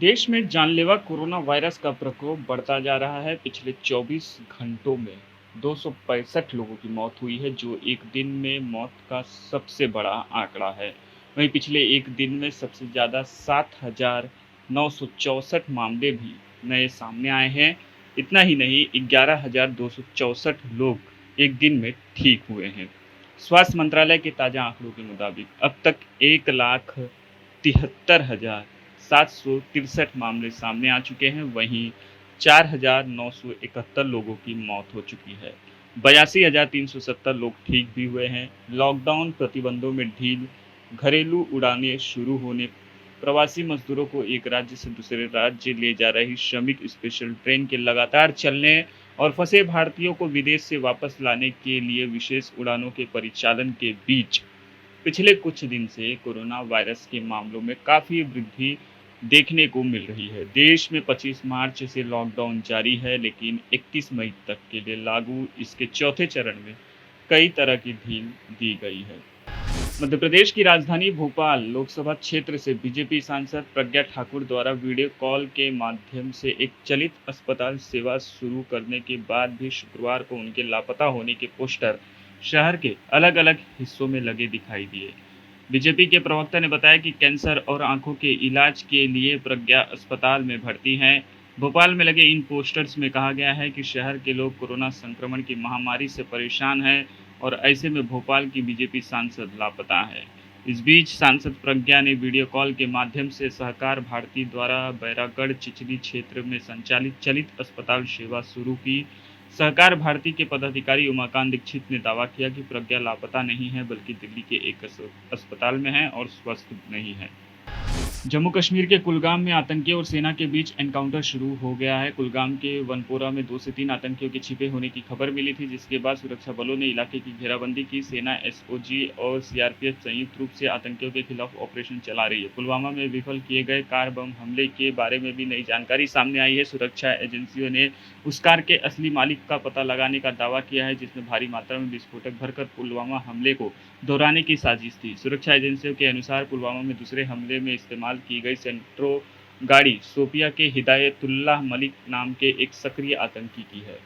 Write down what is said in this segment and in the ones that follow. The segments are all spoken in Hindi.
देश में जानलेवा कोरोना वायरस का प्रकोप बढ़ता जा रहा है। पिछले 24 घंटों में 265 लोगों की मौत हुई है, जो एक दिन में मौत का सबसे बड़ा आंकड़ा है। वहीं पिछले एक दिन में सबसे ज़्यादा 7,964 मामले भी नए सामने आए हैं। इतना ही नहीं, 11,264 लोग एक दिन में ठीक हुए हैं। स्वास्थ्य मंत्रालय के ताज़ा आंकड़ों के मुताबिक अब तक 1,73,763 मामले सामने आ चुके हैं। वहीं 4,971 लोगों की मौत हो चुकी है। 82,370 लोग ठीक भी हुए हैं। लॉकडाउन प्रतिबंधों में ढील, घरेलू उड़ानें शुरू होने, प्रवासी मजदूरों को एक राज्य से दूसरे राज्य ले जा रही श्रमिक स्पेशल ट्रेन के लगातार चलने और फंसे भारतीयों को विदेश से वापस लाने के लिए विशेष उड़ानों के परिचालन के बीच पिछले कुछ दिन से कोरोना वायरस के मामलों में काफ़ी वृद्धि देखने को मिल रही है। देश में 25 मार्च से लॉकडाउन जारी है, लेकिन 21 मई तक के लिए लागू इसके चौथे चरण में कई तरह की ढील दी गई है। मध्य प्रदेश की राजधानी भोपाल लोकसभा क्षेत्र से बीजेपी सांसद प्रज्ञा ठाकुर द्वारा वीडियो कॉल के माध्यम से एक चलित अस्पताल सेवा शुरू करने के बाद भी शुक्रवार को उनके लापता होने के पोस्टर शहर के अलग अलग हिस्सों में लगे दिखाई दिए। बीजेपी के प्रवक्ता ने बताया कि कैंसर और आंखों के इलाज के लिए प्रज्ञा अस्पताल में भर्ती हैं। भोपाल में लगे इन पोस्टर्स में कहा गया है कि शहर के लोग कोरोना संक्रमण की महामारी से परेशान हैं और ऐसे में भोपाल की बीजेपी सांसद लापता है। इस बीच सांसद प्रज्ञा ने वीडियो कॉल के माध्यम से सहकार भारती द्वारा बैरागढ़ चिचली क्षेत्र में संचालित चलित अस्पताल सेवा शुरू की। सहकार भारती के पदाधिकारी उमाकांत दीक्षित ने दावा किया कि प्रज्ञा लापता नहीं है, बल्कि दिल्ली के एक अस्पताल में है और स्वस्थ नहीं है। जम्मू कश्मीर के कुलगाम में आतंकियों और सेना के बीच एनकाउंटर शुरू हो गया है। कुलगाम के वनपोरा में 2 से 3 आतंकियों के छिपे होने की खबर मिली थी, जिसके बाद सुरक्षा बलों ने इलाके की घेराबंदी की। सेना, एसओजी और सीआरपीएफ संयुक्त रूप से आतंकियों के खिलाफ ऑपरेशन चला रही है। पुलवामा में विफल किए गए कार बम हमले के बारे में भी नई जानकारी सामने आई है। सुरक्षा एजेंसियों ने उस कार के असली मालिक का पता लगाने का दावा किया है, जिसमें भारी मात्रा में विस्फोटक भरकर पुलवामा हमले को दोहराने की साजिश थी। सुरक्षा एजेंसियों के अनुसार पुलवामा में दूसरे हमले में इस्तेमाल की गई सेंट्रो गाड़ी शोपिया के हिदायतुल्लाह मलिक नाम के एक सक्रिय आतंकी की है।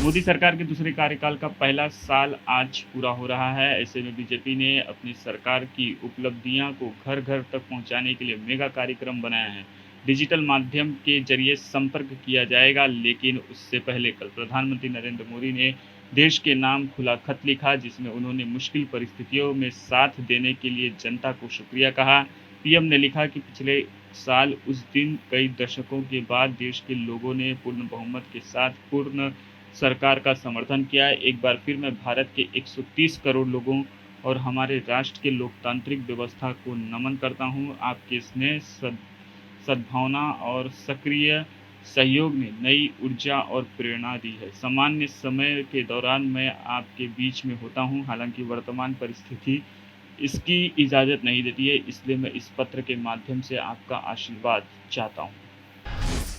मोदी सरकार के दूसरे कार्यकाल का पहला साल आज पूरा हो रहा है। ऐसे में बीजेपी ने अपनी सरकार की उपलब्धियां को घर घर तक पहुंचाने के लिए मेगा कार्यक्रम बनाया है। डिजिटल माध्यम के जरिए संपर्क किया जाएगा, लेकिन उससे पहले कल प्रधानमंत्री नरेंद्र मोदी ने देश के नाम खुला खत लिखा, जिसमें उन्होंने मुश्किल परिस्थितियों में साथ देने के लिए जनता को शुक्रिया कहा। पीएम ने लिखा कि पिछले साल उस दिन कई दशकों के बाद देश के लोगों ने पूर्ण बहुमत के साथ पूर्ण सरकार का समर्थन किया है। एक बार फिर मैं भारत के 130 करोड़ लोगों और हमारे राष्ट्र के लोकतांत्रिक व्यवस्था को नमन करता हूं। आपके स्नेह, सद्भावना और सक्रिय सहयोग ने नई ऊर्जा और प्रेरणा दी है। सामान्य समय के दौरान मैं आपके बीच में होता हूं, हालांकि वर्तमान परिस्थिति इसकी इजाज़त नहीं देती है, इसलिए मैं इस पत्र के माध्यम से आपका आशीर्वाद चाहता हूँ।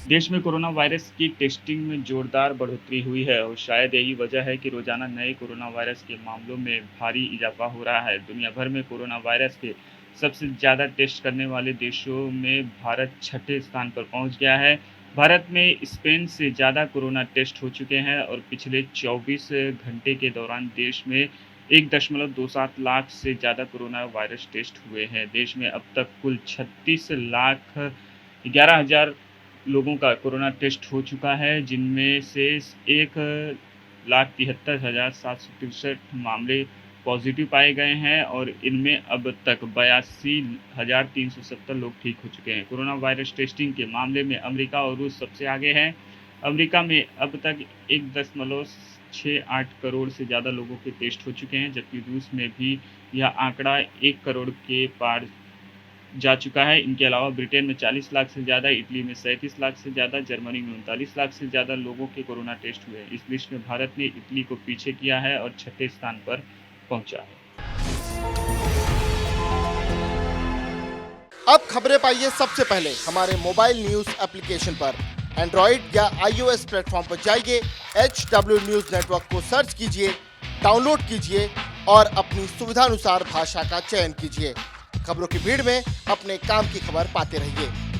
देश में कोरोना वायरस की टेस्टिंग में जोरदार बढ़ोतरी हुई है और शायद यही वजह है कि रोजाना नए कोरोना वायरस के मामलों में भारी इजाफा हो रहा है। दुनिया भर में कोरोना वायरस के सबसे ज़्यादा टेस्ट करने वाले देशों में भारत 6ठे स्थान पर पहुंच गया है। भारत में स्पेन से ज़्यादा कोरोना टेस्ट हो चुके हैं और पिछले 24 घंटे के दौरान देश में 1.27 लाख से ज़्यादा कोरोना वायरस टेस्ट हुए हैं। देश में अब तक कुल 36,11,000 लोगों का कोरोना टेस्ट हो चुका है, जिनमें से 1,73,763 मामले पॉजिटिव पाए गए हैं और इनमें अब तक 82,370 लोग ठीक हो चुके हैं। कोरोना वायरस टेस्टिंग के मामले में अमेरिका और रूस सबसे आगे हैं। अमेरिका में अब तक 1.68 करोड़ से ज़्यादा लोगों के टेस्ट हो चुके हैं, जबकि रूस में भी यह आंकड़ा 1 करोड़ के पार जा चुका है। इनके अलावा ब्रिटेन में 40 लाख से ज़्यादा, इटली में 37 लाख से ज़्यादा, जर्मनी में 39 लाख से ज़्यादा लोगों के कोरोना टेस्ट हुए। इस लिस्ट में भारत ने इटली को पीछे किया है और 6ठे स्थान पर पहुंचा है। अब खबरें पाइए सबसे पहले हमारे मोबाइल न्यूज एप्लीकेशन पर। एंड्रॉइड या iOS प्लेटफॉर्म पर जाइए, HW न्यूज नेटवर्क को सर्च कीजिए, डाउनलोड कीजिए और अपनी सुविधानुसार भाषा का चयन कीजिए। खबरों की भीड़ में अपने काम की खबर पाते रहिए।